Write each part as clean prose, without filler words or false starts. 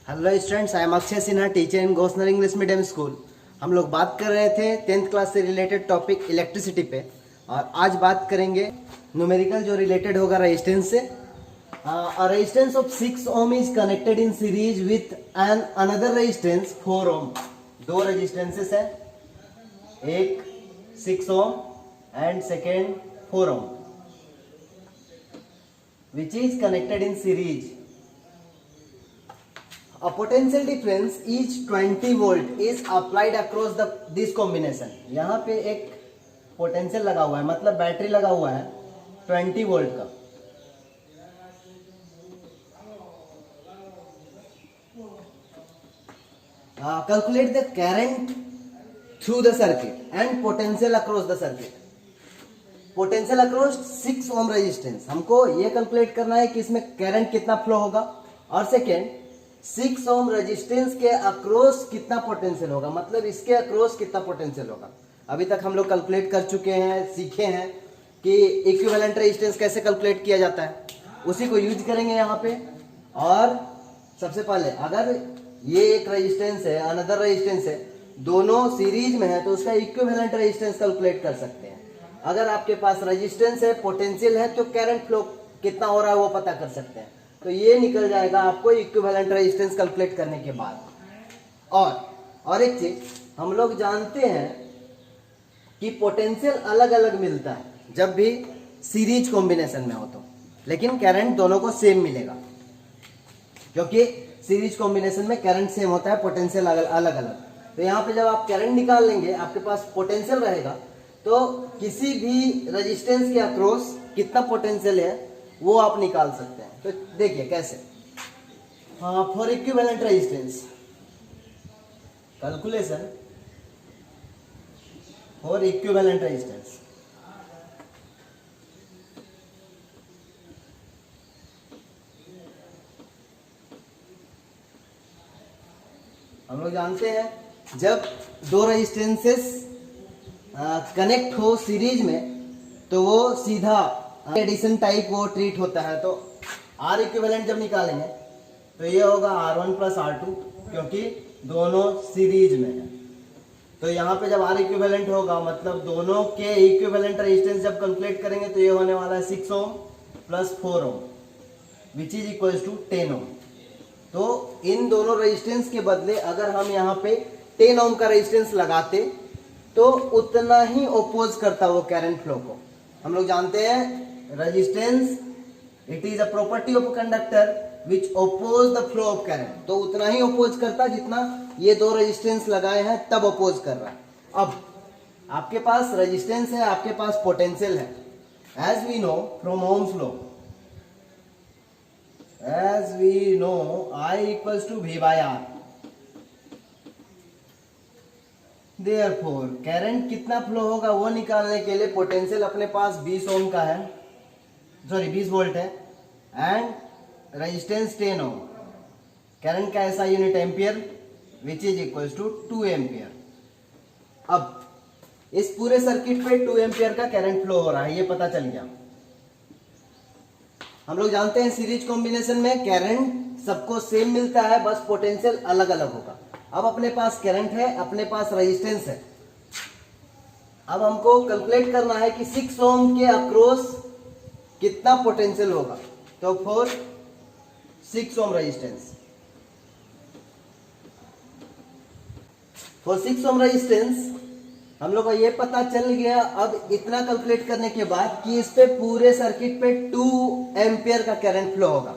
Hello students, I am Akshay Sinha, teacher in Gossner English medium school. हम लोग बात कर रहे थे 10th क्लास से रिलेटेड टॉपिक इलेक्ट्रिसिटी पे, और आज बात करेंगे न्यूमेरिकल जो रिलेटेड होगा रेजिस्टेंस से। Resistance of 6 ohm is connected in series with an another resistance 4 ohm. दो रेजिस्टेंसेस है, एक 6 ohm and second 4 ohm, which is connected in series. A potential difference each 20 volt is applied across this combination. यहाँ पे एक potential लगा हुआ है, मतलब बैटरी लगा हुआ है 20 वोल्ट का। Calculate the current through the circuit and potential across the circuit. Potential across 6 ohm resistance, हमको ये कैलकुलेट करना है कि इसमें करंट कितना फ्लो होगा, और सेकेंड 6 ओम रेजिस्टेंस के अक्रॉस कितना पोटेंशियल होगा, मतलब इसके अक्रॉस कितना पोटेंशियल होगा। अभी तक हम लोग कैलकुलेट कर चुके हैं, सीखे हैं कि इक्विवेलेंट रेजिस्टेंस कैसे कैलकुलेट किया जाता है, उसी को यूज करेंगे यहाँ पे। और सबसे पहले अगर ये एक रेजिस्टेंस है, अनदर रेजिस्टेंस है, दोनों सीरीज में है, तो उसका इक्विवेलेंट रेजिस्टेंस कैलकुलेट कर सकते हैं। अगर आपके पास रेजिस्टेंस है, पोटेंशियल है, तो करंट फ्लो कितना हो रहा है वो पता कर सकते हैं। तो ये निकल जाएगा आपको इक्विवेलेंट रेजिस्टेंस कैलकुलेट करने के बाद। और एक चीज हम लोग जानते हैं कि पोटेंशियल अलग अलग मिलता है जब भी सीरीज कॉम्बिनेशन में हो तो, लेकिन करंट दोनों को सेम मिलेगा, क्योंकि सीरीज कॉम्बिनेशन में करंट सेम होता है, पोटेंशियल अलग अलग। तो यहाँ पे जब आप करंट निकाल लेंगे, आपके पास पोटेंशियल रहेगा, तो किसी भी रेजिस्टेंस के अक्रॉस कितना पोटेंशियल है वो आप निकाल सकते हैं। तो देखिए कैसे। For equivalent resistance calculation for equivalent resistance, हम लोग जानते हैं जब दो रेजिस्टेंसेस कनेक्ट हो सीरीज में तो वो सीधा एडिशन टाइप वो ट्रीट होता है। तो आर इक्विवेलेंट जब निकालेंगे तो ये होगा R1 प्लस R2, क्योंकि दोनों सीरीज में है। तो यहाँ पे जब आर इक्विवेलेंट होगा, मतलब दोनों के इक्विवेलेंट रेजिस्टेंस जब कैलकुलेट करेंगे, तो ये होने वाला है 6 ohm plus 4 ohm which is equals to 10 ohm. तो इन दोनों रेजिस्टेंस के बदले अगर हम यहाँ पे 10 ओम का रेजिस्टेंस लगाते तो उतना ही ओपोज करता वो करंट फ्लो को। हम लोग जानते हैं resistance it is a property of conductor which oppose the flow of current, तो उतना ही ओपोज करता जितना ये दो रेजिस्टेंस लगाए हैं तब ओपोज कर रहा है। अब आपके पास रेजिस्टेंस है, आपके पास पोटेंशियल है। As we know from Ohm's law, as we know I equals to V by R। Therefore, current कितना फ्लो होगा वो निकालने के लिए पोटेंशियल अपने पास 20 ओम का है, सॉरी 20 वोल्ट है, एंड रेजिस्टेंस 10 ओम। करंट का ऐसा unit ampere which is equals to 2 ampere. अब इस पूरे सर्किट पे 2 एम्पियर का करंट फ्लो हो रहा है, ये पता चल गया। हम लोग जानते हैं सीरीज कॉम्बिनेशन में करंट सबको सेम मिलता है, बस पोटेंशियल अलग अलग होगा। अब अपने पास करंट है, अपने पास रेजिस्टेंस है। अब हमको कैलकुलेट करना है कि 6 ओम के अक्रॉस कितना पोटेंशियल होगा। तो for 6 ohm resistance, for 6 ohm resistance हम लोग को ये पता चल गया अब इतना कैलकुलेट करने के बाद कि इस पे पूरे सर्किट पे 2 एम्पियर का करंट फ्लो होगा।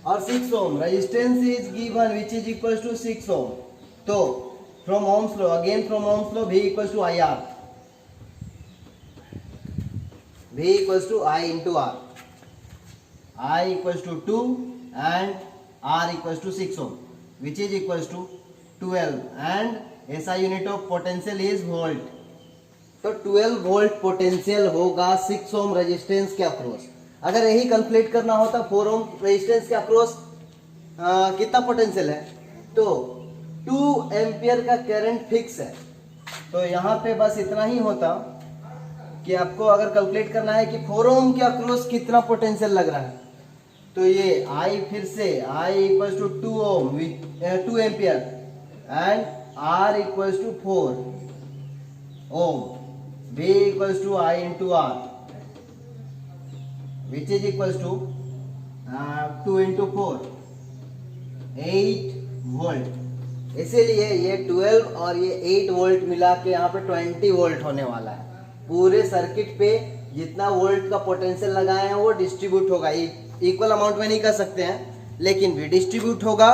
और 6 ohm resistance is given which is equals to 6 ohm. तो from Ohm's law, again from Ohm's law, V equals to IR, V equals to I into R, I equals to 2 and R equals to 6 ohm which is equals to 12, and ऐसा unit of potential is volt. तो 12 volt potential होगा 6 ohm resistance के across. अगर यही calculate करना होता 4 ओम resistance के across कितना पोटेंशियल है, तो 2 एम्पियर का करंट फिक्स है। तो यहाँ पे बस इतना ही होता कि आपको अगर कैलकुलेट करना है कि 4 ओम के अक्रॉस कितना पोटेंशियल लग रहा है, तो ये I फिर से I equals to 2 ohm 2 ampere and R equals to 4 ohm, V equals to I into R which is equals to 2 into 4 8 volt. इसीलिए ये 12 और ये 8 वोल्ट मिला के यहाँ पे 20 वोल्ट होने वाला है। पूरे सर्किट पे जितना वोल्ट का पोटेंशियल लगाए हैं वो डिस्ट्रीब्यूट होगा, इक्वल अमाउंट में नहीं कर सकते हैं लेकिन भी डिस्ट्रीब्यूट होगा।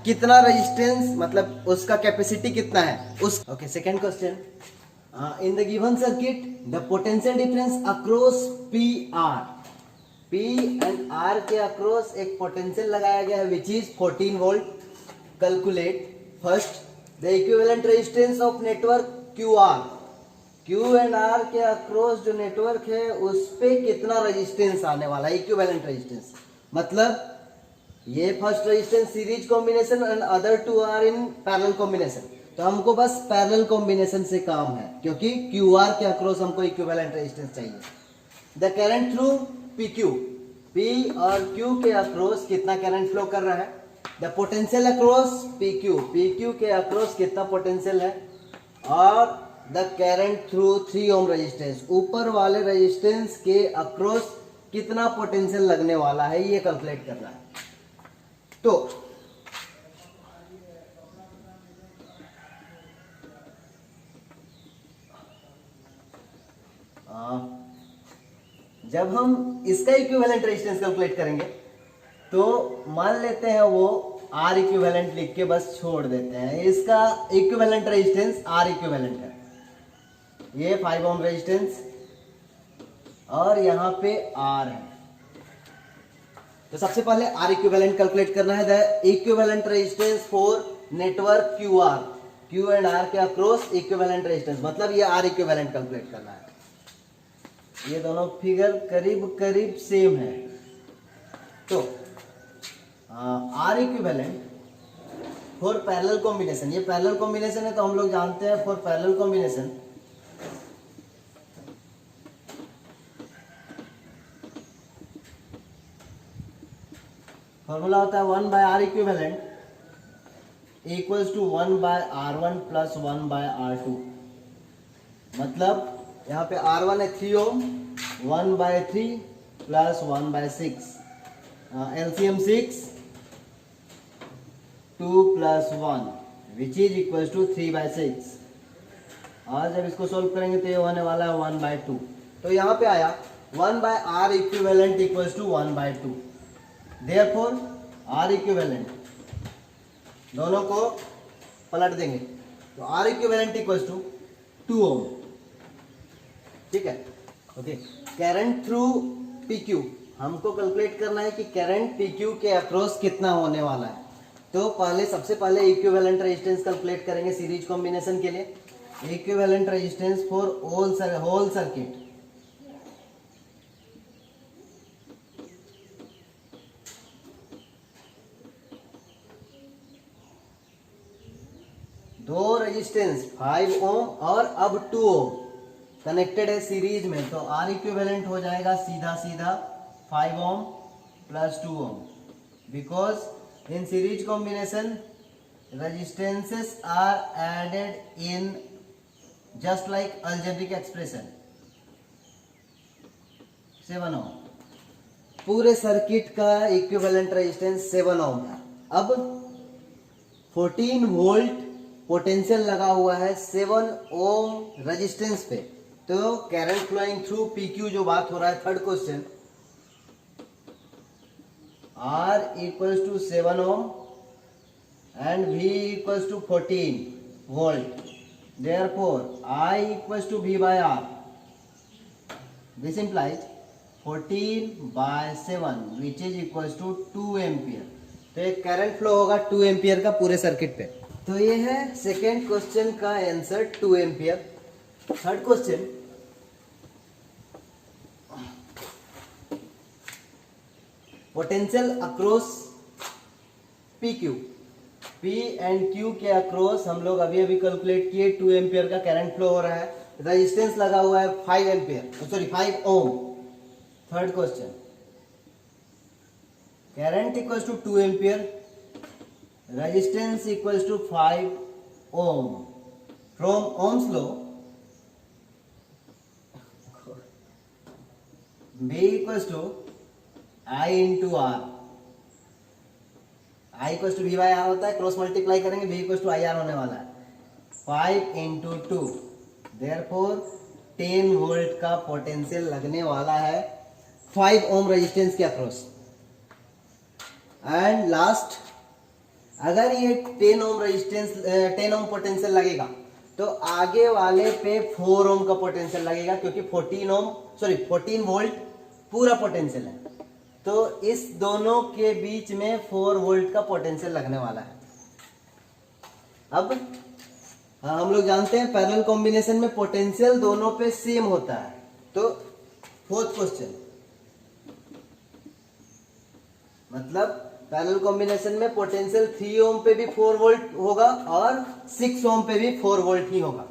कितना रेजिस्टेंस मतलब उसका कैपेसिटी कितना है उस। Okay, second question, in the given circuit the potential difference across P R, P and R के अक्रॉस एक पोटेंशियल लगाया गया है which is 14 volt. Calculate first the equivalent resistance of network QR, Q and R के across जो network है उस पे कितना रेजिस्टेंस आने वाला है, इक्विवेलेंट रेजिस्टेंस। मतलब ये first resistance series combination and other two R in parallel combination, तो हमको बस पैरेलल कॉम्बिनेशन से काम है क्योंकि QR के अक्रॉस हमको इक्विवेलेंट रेजिस्टेंस चाहिए। The current through PQ, P और Q के अक्रॉस कितना करंट फ्लो कर रहा है। The potential across PQ, PQ के अक्रॉस कितना पोटेंशियल है, और the current through 3 ohm resistance, ऊपर वाले रेजिस्टेंस के अक्रॉस कितना पोटेंशियल लगने वाला है ये कैलकुलेट करना है। तो जब हम इसका इक्विवेलेंट रेजिस्टेंस कैलकुलेट करेंगे तो मान लेते हैं वो R इक्विवेलेंट लिख के बस छोड़ देते हैं, इसका इक्विवेलेंट रेजिस्टेंस R इक्विवेलेंट है, ये 5 ओम रेजिस्टेंस और यहाँ पे R है। तो सबसे पहले R इक्विवेलेंट कैलकुलेट करना है। The equivalent resistance for network QR, Q and R के अक्रॉस इक्विवेलेंट रेजिस्टेंस, मतलब ये R इक्विवेलेंट कैलकुलेट करना है। ये दोनों फिगर करीब करीब सेम है। तो R equivalent for parallel combination, ये पैरेलल कॉम्बिनेशन है तो हम लोग जानते हैं फॉर पैरेलल कॉम्बिनेशन फॉर्मूला होता है 1 by R equivalent equals to 1 by R1 plus 1 by R2। मतलब यहाँ पे R1 है 3 ohm, 1 by 3 plus 1 by 6, LCM 6, 2 plus 1 which is equals to 3 by 6। और जब इसको सोल्व करेंगे तो ये होने वाला है 1 बाय 2। तो यहाँ पे आया 1 by R equivalent equals to 1 by 2। Therefore R equivalent, दोनों को पलट देंगे तो R equivalent equals to 2 ohm. ठीक है, ओके। करंट थ्रू PQ, हमको कैलकुलेट करना है कि करंट PQ के अक्रॉस कितना होने वाला है। तो पहले सबसे पहले इक्विवेलेंट रेजिस्टेंस कैलकुलेट करेंगे सीरीज कॉम्बिनेशन के लिए। Equivalent resistance for whole circuit, दो रेजिस्टेंस 5 ओम और अब 2 ओम कनेक्टेड है सीरीज में, तो R इक्विवेलेंट हो जाएगा सीधा सीधा 5 ohm plus 2 ohm, because in series combination resistances are added in just like algebraic expression. 7 ohm, पूरे सर्किट का इक्विवेलेंट रेजिस्टेंस 7 ओम है। अब 14 वोल्ट पोटेंशियल लगा हुआ है 7 ओम रेजिस्टेंस पे, तो करंट फ्लोइंग थ्रू PQ जो बात हो रहा है, third question, R equals to 7 ohm and V equals to 14 volt, therefore I equals to V by R। This implies 14 by 7 which is equals to 2 ampere. तो एक current flow होगा 2 ampere का पूरे सर्किट पे। तो ये है सेकेंड क्वेश्चन का answer 2 ampere. Third question, potential across PQ, P and Q के अक्रॉस हम लोग अभी अभी कैलकुलेट किए, 2 एम्पियर का करंट फ्लो हो रहा है, रेजिस्टेंस लगा हुआ है 5 ampere, sorry 5 ohm. Third question, current equals to 2 ampere, resistance equals to 5 ohm. From Ohm's law V equals to I into R. I equals to V by R होता है, cross multiply करेंगे V equals to I R होने वाला है. 5 into 2, therefore 10 volt का potential लगने वाला है 5 ओम रेजिस्टेंस के अक्रॉस. एंड लास्ट, अगर ये 10 ओम रेजिस्टेंस 10 ओम पोटेंशियल लगेगा तो आगे वाले पे 4 ओम का पोटेंशियल लगेगा, क्योंकि 14 वोल्ट पूरा पोटेंशियल है. तो इस दोनों के बीच में 4 वोल्ट का पोटेंशियल लगने वाला है. अब हम लोग जानते हैं पैरेलल कॉम्बिनेशन में पोटेंशियल दोनों पे सेम होता है. तो फोर्थ क्वेश्चन, मतलब पैरेलल कॉम्बिनेशन में पोटेंशियल 3 ओम पे भी 4 वोल्ट होगा और 6 ओम पे भी 4 वोल्ट ही होगा.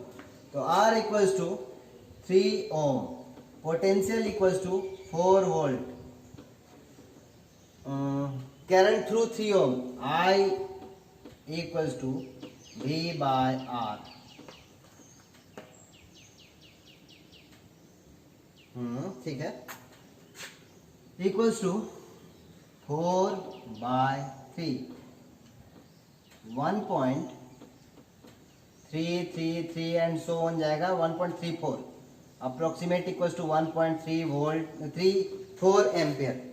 तो R equals to 3 ohm, potential equals to 4 volt, current through 3 ohm, I equals to V by R. ठीक है, equals to 4 by 3, 1.333 and so on जाएगा 1.34, approximate equals to 1.3 volt 34 ampere.